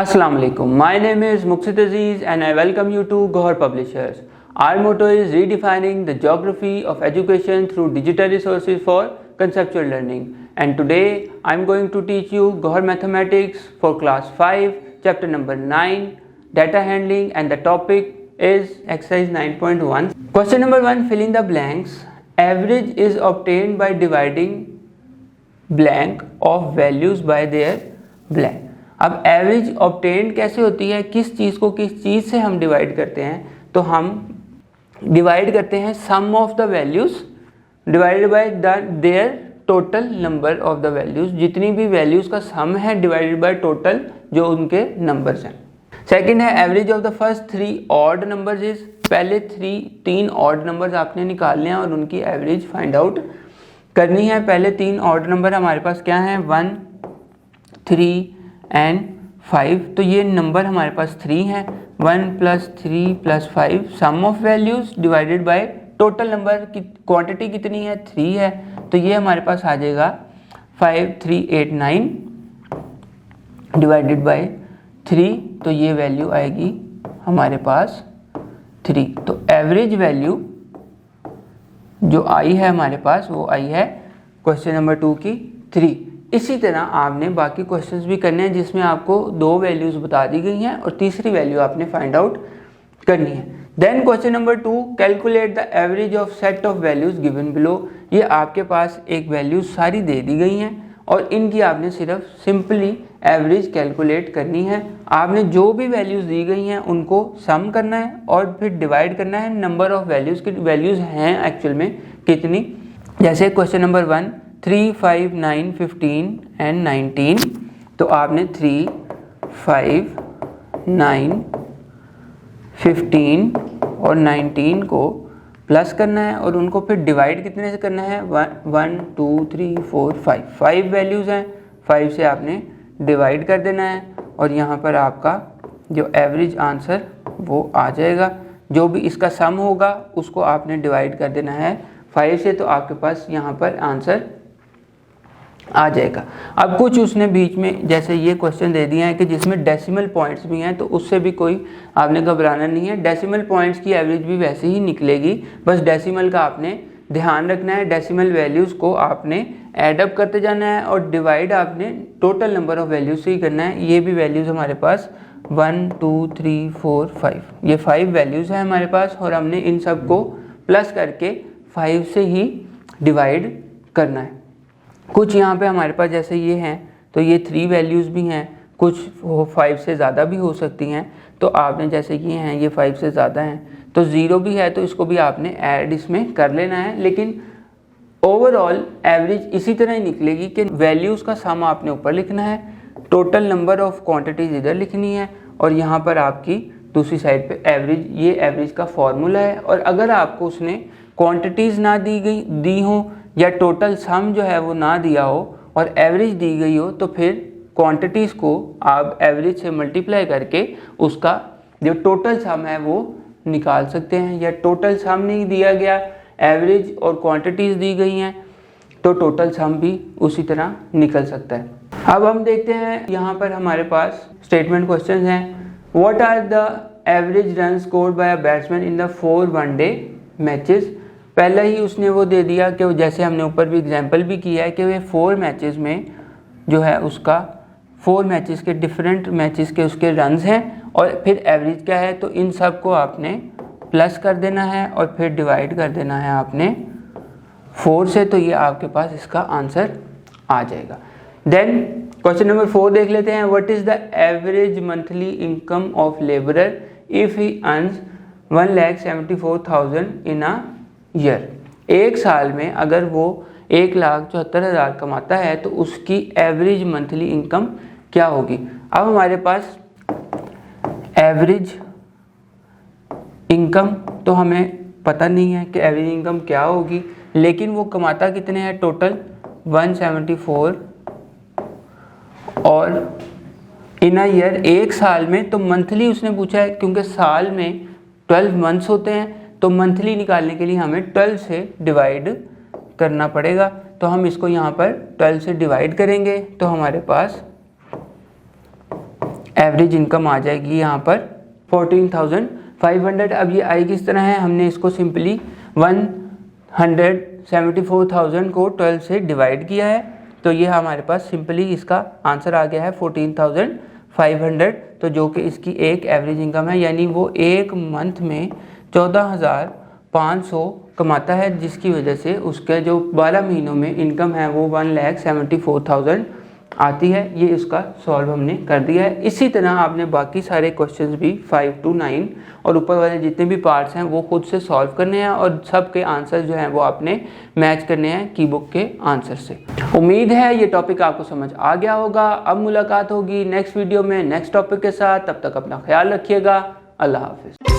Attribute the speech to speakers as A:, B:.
A: Assalamu alaikum. My name is Muqsid Aziz and I welcome you to Gohar Publishers. Our motto is redefining the geography of education through digital resources for conceptual learning. And today I am going to teach you Gohar Mathematics for class 5, chapter number 9, data handling, and the topic is exercise 9.1. Question number 1, fill in the blanks. Average is obtained by dividing blank of values by their blank. अब average obtained कैसे होती है, किस चीज़ को किस चीज़ से हम divide करते हैं, तो हम डिवाइड करते हैं sum of the values divided by their total number of the values, जितनी भी वैल्यूज़ का सम है डिवाइडेड बाय टोटल जो उनके नंबर्स हैं. सेकंड है average of the first 3 odd numbers is, पहले 3 ऑड नंबर्स आपने निकालने हैं और उनकी एवरेज फाइंड आउट करनी है. पहले 3 ऑड नंबर हमारे पास क्या हैं, 1, 3 एंड 5. तो ये नंबर हमारे पास 3 है. 1 + 3 + 5 sum of values divided by total number की क्वांटिटी कितनी है, 3 है. तो ये हमारे पास आ जाएगा 5, 3, 8, 9 डिवाइडेड बाय 3. तो ये वैल्यू आएगी हमारे पास 3. तो एवरेज वैल्यू जो आई है हमारे पास वो आई है क्वेश्चन नंबर 2 की 3. इसी तरह आपने बाकी क्वेश्चंस भी करने हैं जिसमें आपको 2 वैल्यूज़ बता दी गई हैं और तीसरी वैल्यू आपने फाइंड आउट करनी है. Then question number 2, calculate the average of set of values given below. ये आपके पास एक वैल्यूज सारी दे दी गई हैं और इनकी आपने सिर्फ सिंपली एवरेज कैलकुलेट करनी है. आपने जो भी वैल्यूज़ दी गई हैं उनको सम करना है और फिर डिवाइड करना है नंबर ऑफ वैल्यूज़ की वैल्यूज़ हैं एक्चुअल में कितनी. जैसे क्वेश्चन नंबर 1, 3, 5, 9, 15 एंड 19. तो आपने 3, 5, 9, 15 और 19 को प्लस करना है और उनको फिर डिवाइड कितने से करना है, 1, 2, 3, 4, 5. 5 वैल्यूज़ हैं, 5 से आपने डिवाइड कर देना है और यहाँ पर आपका जो एवरेज आंसर वो आ जाएगा. जो भी इसका सम होगा उसको आपने डिवाइड कर देना है 5 से, तो आपके पास यहाँ पर आंसर आ जाएगा. अब कुछ उसने बीच में जैसे ये क्वेश्चन दे दिया है कि जिसमें डेसिमल पॉइंट्स भी हैं, तो उससे भी कोई आपने घबराना नहीं है. डेसिमल पॉइंट्स की एवरेज भी वैसे ही निकलेगी, बस डेसिमल का आपने ध्यान रखना है. डेसिमल वैल्यूज़ को आपने ऐड अप करते जाना है और डिवाइड आपने टोटल नंबर ऑफ वैल्यूज से ही करना है. ये भी वैल्यूज़ हमारे पास 1, 2, 3, 4, 5, ये 5 वैल्यूज़ हैं हमारे पास और हमने इन सब को प्लस करके 5 से ही डिवाइड करना है. कुछ यहाँ पे हमारे पास जैसे ये हैं तो ये 3 वैल्यूज़ भी हैं, कुछ 5 से ज़्यादा भी हो सकती हैं. तो आपने जैसे ये हैं ये 5 से ज़्यादा हैं, तो 0 भी है तो इसको भी आपने ऐड इसमें कर लेना है. लेकिन ओवरऑल एवरेज इसी तरह ही निकलेगी कि वैल्यूज़ का सम आपने ऊपर लिखना है, टोटल नंबर ऑफ क्वांटिटीज़ इधर लिखनी है और यहाँ पर आपकी दूसरी साइड पे एवरेज, ये एवरेज का फॉर्मूला है. और अगर आपको उसने क्वांटिटीज़ ना दी हो या टोटल सम जो है वो ना दिया हो और एवरेज दी गई हो, तो फिर क्वांटिटीज़ को आप एवरेज से मल्टीप्लाई करके उसका जो टोटल सम है वो निकाल सकते हैं. या टोटल सम नहीं दिया गया, एवरेज और क्वांटिटीज़ दी गई हैं, तो टोटल सम भी उसी तरह निकल सकता है. अब हम देखते हैं यहाँ पर हमारे पास स्टेटमेंट क्वेश्चन हैं. What are the average run scored by a batsman in the 4 one day matches. पहले ही उसने वो दे दिया कि जैसे हमने ऊपर भी एग्जांपल भी किया है कि वे 4 मैचेस में जो है उसका 4 मैचेस के डिफरेंट मैचेस के उसके रन्स हैं और फिर एवरेज क्या है. तो इन सब को आपने प्लस कर देना है और फिर डिवाइड कर देना है आपने 4 से, तो ये आपके पास इसका आंसर आ जाएगा. देन क्वेश्चन नंबर 4 देख लेते हैं. What is the average monthly income of labourer if he earns 1,74,000 in a year. एक साल में अगर वो 1,74,000 कमाता है तो उसकी एवरेज मंथली इनकम क्या होगी. अब हमारे पास एवरेज इनकम तो हमें पता नहीं है कि एवरेज इनकम क्या होगी, लेकिन वो कमाता कितने हैं, टोटल 174 और इन अ ईयर एक साल में. तो मंथली उसने पूछा है क्योंकि साल में 12 मंथ्स होते हैं, तो मंथली निकालने के लिए हमें 12 से डिवाइड करना पड़ेगा. तो हम इसको यहाँ पर 12 से डिवाइड करेंगे तो हमारे पास एवरेज इनकम आ जाएगी यहाँ पर 14,500। अब ये आई किस तरह है, हमने इसको सिंपली 174,000 को 12 से डिवाइड किया है, तो ये हमारे पास सिंपली इसका आंसर आ गया है 14,500। तो जो कि इसकी एक एवरेज इनकम है, यानी वो एक मंथ में 14,500 कमाता है, जिसकी वजह से उसके जो 12 महीनों में इनकम है वो 1,74,000 आती है। ये इसका सॉल्व हमने कर दिया है। इसी तरह आपने बाकी सारे क्वेश्चंस भी 5 to 9 और ऊपर वाले जितने भी पार्ट्स हैं वो खुद से सॉल्व करने हैं और सब के आंसर जो हैं वो आपने मैच करने हैं की बुक के आंसर से। उम्मीद है ये टॉपिक आपको समझ आ गया होगा। अब मुलाकात होगी नेक्स्ट वीडियो में नेक्स्ट टॉपिक के साथ। तब तक अपना ख्याल रखिएगा। अल्लाह हाफिज़।